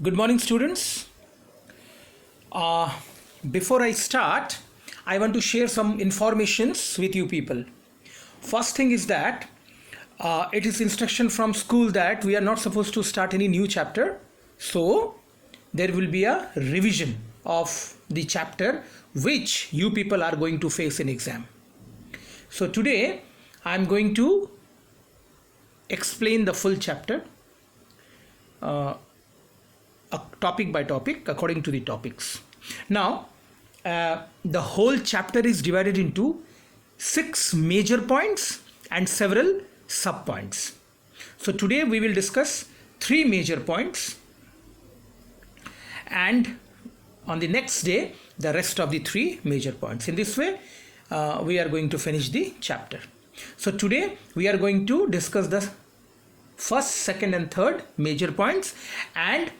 Good morning, students. Before I start, I want to share some informations with you people. First thing is that it is instruction from school that we are not supposed to start any new chapter. So there will be a revision of the chapter which you people are going to face in exam. So today I am going to explain the full chapter. Topic by topic according to the topics. Now the whole chapter is divided into 6 major points and several sub points. So today we will discuss 3 major points, and on the next day the rest of the 3 major points. In this way we are going to finish the chapter. So today we are going to discuss the first, second and third major points, and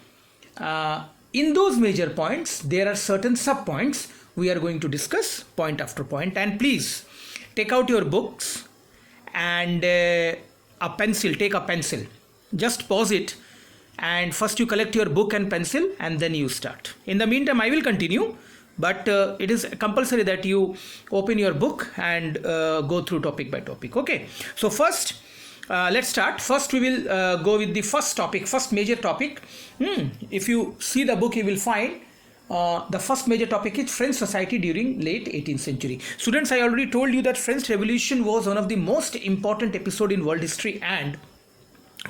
in those major points there are certain sub points we are going to discuss point after point. And please take out your books and a pencil. Take a pencil, just pause it, and first you collect your book and pencil and then you start. In the meantime I will continue, but it is compulsory that you open your book and go through topic by topic. Okay, so first let's start. First we will go with the first topic, first major topic. If you see the book, you will find the first major topic is French society during late 18th century. Students, I already told you that French Revolution was one of the most important episode in world history, and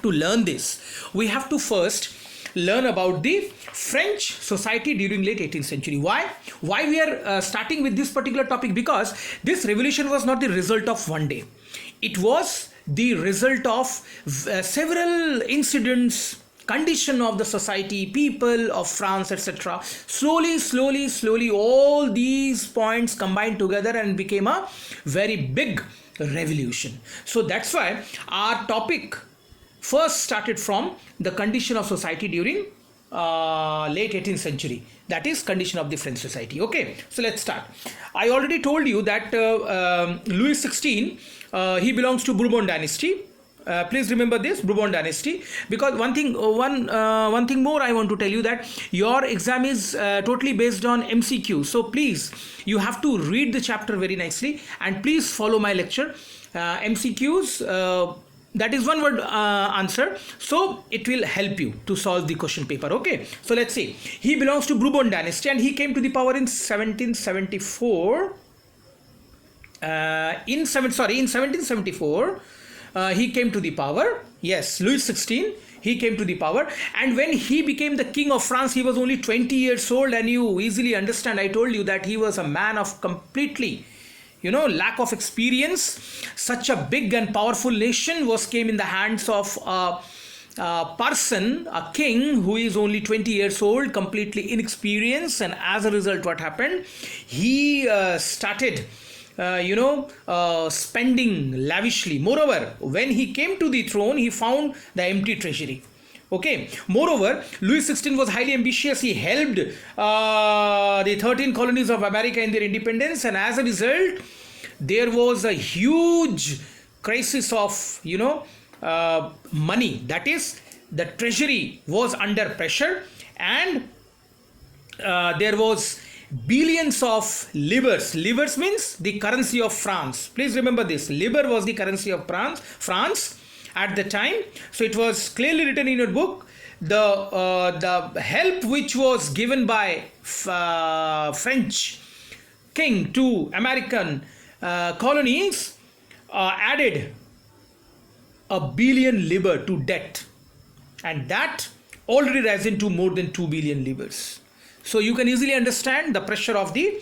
to learn this we have to first learn about the French society during late 18th century. Why we are starting with this particular topic? Because this revolution was not the result of one day. It was the result of several incidents, condition of the society, people of France, etc. Slowly all these points combined together and became a very big revolution. So that's why our topic first started from the condition of society during late 18th century, that is condition of the French society. Okay, so let's start. I already told you that Louis XVI, he belongs to Bourbon dynasty. Please remember this, Bourbon dynasty, because one thing more I want to tell you, that your exam is totally based on MCQ. So please, you have to read the chapter very nicely and please follow my lecture. MCQs, that is one word answer, so it will help you to solve the question paper. Okay, so let's see. He belongs to Bourbon dynasty and he came to the power in 1774. In 1774 he came to the power. Yes, Louis XVI, he came to the power, and when he became the king of France he was only 20 years old, and you easily understand, I told you that he was a man of completely lack of experience. Such a big and powerful nation came in the hands of a person, a king who is only 20 years old, completely inexperienced, and as a result what happened, he started spending lavishly. Moreover, when he came to the throne he found the empty treasury. Okay. Moreover, Louis XVI was highly ambitious. He helped the 13 colonies of America in their independence, and as a result, there was a huge crisis of money. That is, the treasury was under pressure, and there was billions of livres. Livres means the currency of France. Please remember this. Livre was the currency of France at the time. So it was clearly written in your book. The help which was given by French king to American colonies added a billion livres to debt, and that already risen to more than 2 billion livres. So you can easily understand the pressure of the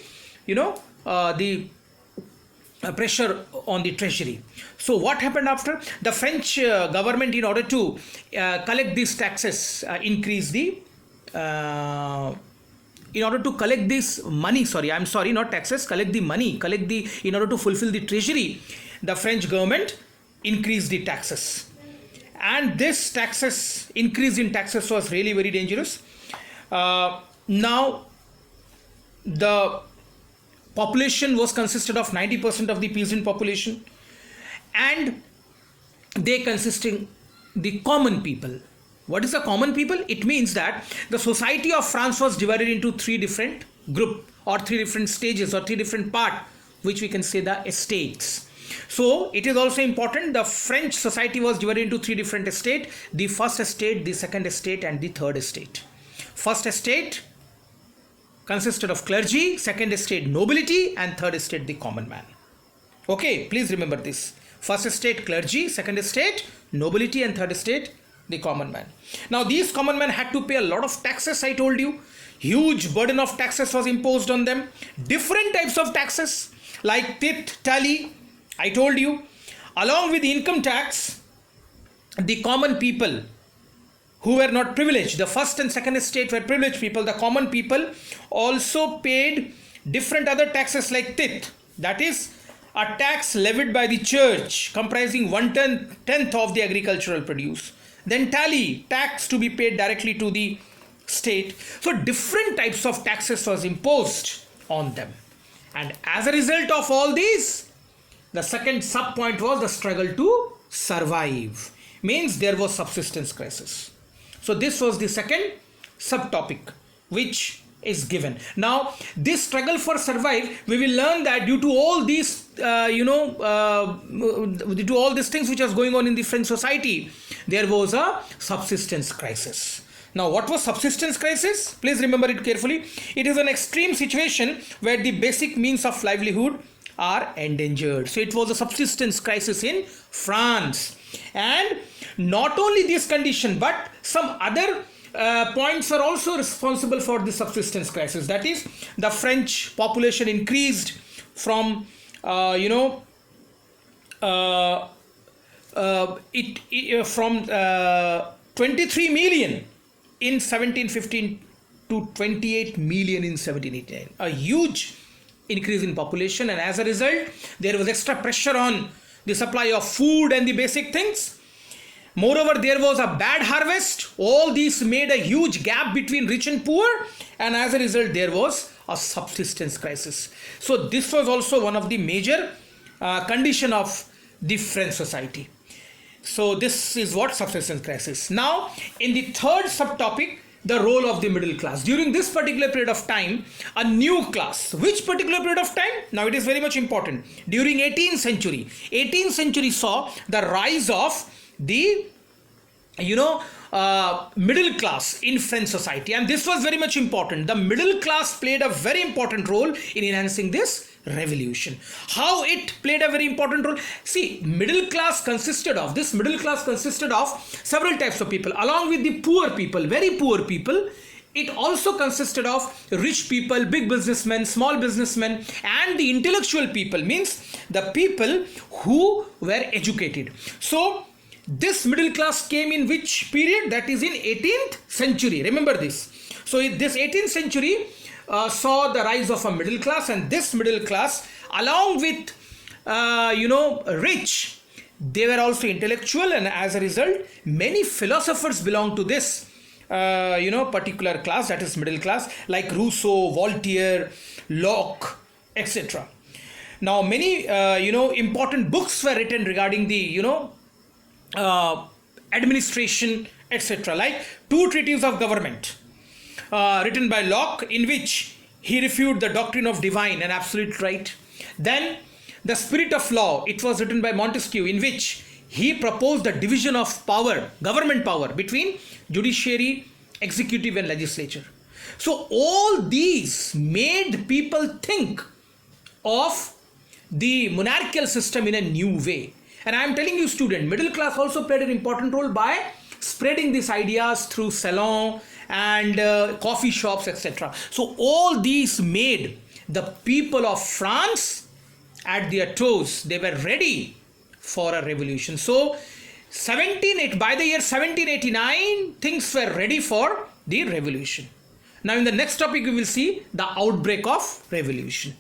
pressure on the treasury. So what happened after? The French government, in order to collect these taxes, in order to collect this money, not taxes, in order to fulfill the treasury, the French government increased the taxes, and this increase in taxes was really very dangerous. Now the population was consisted of 90% of the peasant population, and they consisting the common people. What is the common people? It means that the society of France was divided into three different group or three different stages or three different part, which we can say the estates. So it is also important, the French society was divided into three different estates: the first estate, the second estate, and the third estate. First estate consisted of clergy, second estate nobility, and third estate the common man. Okay, please remember this. First estate clergy, second estate nobility, and third estate the common man. Now these common men had to pay a lot of taxes, I told you. Huge burden of taxes was imposed on them. Different types of taxes like tithe, tally, I told you. Along with the income tax, the common people who were not privileged, the first and second estate were privileged people, the common people also paid different other taxes like tithe, that is a tax levied by the church comprising 1/10 of the agricultural produce. Then tally, tax to be paid directly to the state. So different types of taxes was imposed on them, and as a result of all these, the second sub point was the struggle to survive, means there was subsistence crisis. So this was the second subtopic which is given. Now this struggle for survive, we will learn that due to all these due to all these things which was going on in the French society, there was a subsistence crisis. Now what was subsistence crisis? Please remember it carefully. It is an extreme situation where the basic means of livelihood are endangered. So it was a subsistence crisis in France. And not only this condition, but some other points are also responsible for the subsistence crisis. That is, the French population increased from 23 million in 1715 to 28 million in 1789. A huge increase in population, and as a result there was extra pressure on the supply of food and the basic things. Moreover, there was a bad harvest. All these made a huge gap between rich and poor, and as a result there was a subsistence crisis. So this was also one of the major condition of the French society. So this is what subsistence crisis. Now in the third subtopic, the role of the middle class. During this particular period of time, a new class. Which particular period of time? Now it is very much important. During 18th century. 18th century saw the rise of the middle class in French society, and this was very much important. The middle class played a very important role in enhancing this revolution. How it played a very important role? See, middle class consisted of several types of people. Along with the poor people, very poor people, it also consisted of rich people, big businessmen, small businessmen, and the intellectual people, means the people who were educated. So this middle class came in which period? That is in 18th century. Remember this. So this 18th century saw the rise of a middle class, and this middle class, along with rich, they were also intellectual, and as a result many philosophers belong to this particular class, that is middle class, like Rousseau, Voltaire, Locke, etc. Now many important books were written regarding the administration, etc., like two treatises of government written by Locke, in which he refuted the doctrine of divine and absolute right. Then the Spirit of Law, it was written by Montesquieu, in which he proposed the division of power, government power, between judiciary, executive, and legislature. So all these made people think of the monarchical system in a new way. And I am telling you, student, middle class also played an important role by spreading these ideas through salon and coffee shops, etc. So all these made the people of France at their toes. They were ready for a revolution. So by the year 1789, things were ready for the revolution. Now in the next topic we will see the outbreak of revolution.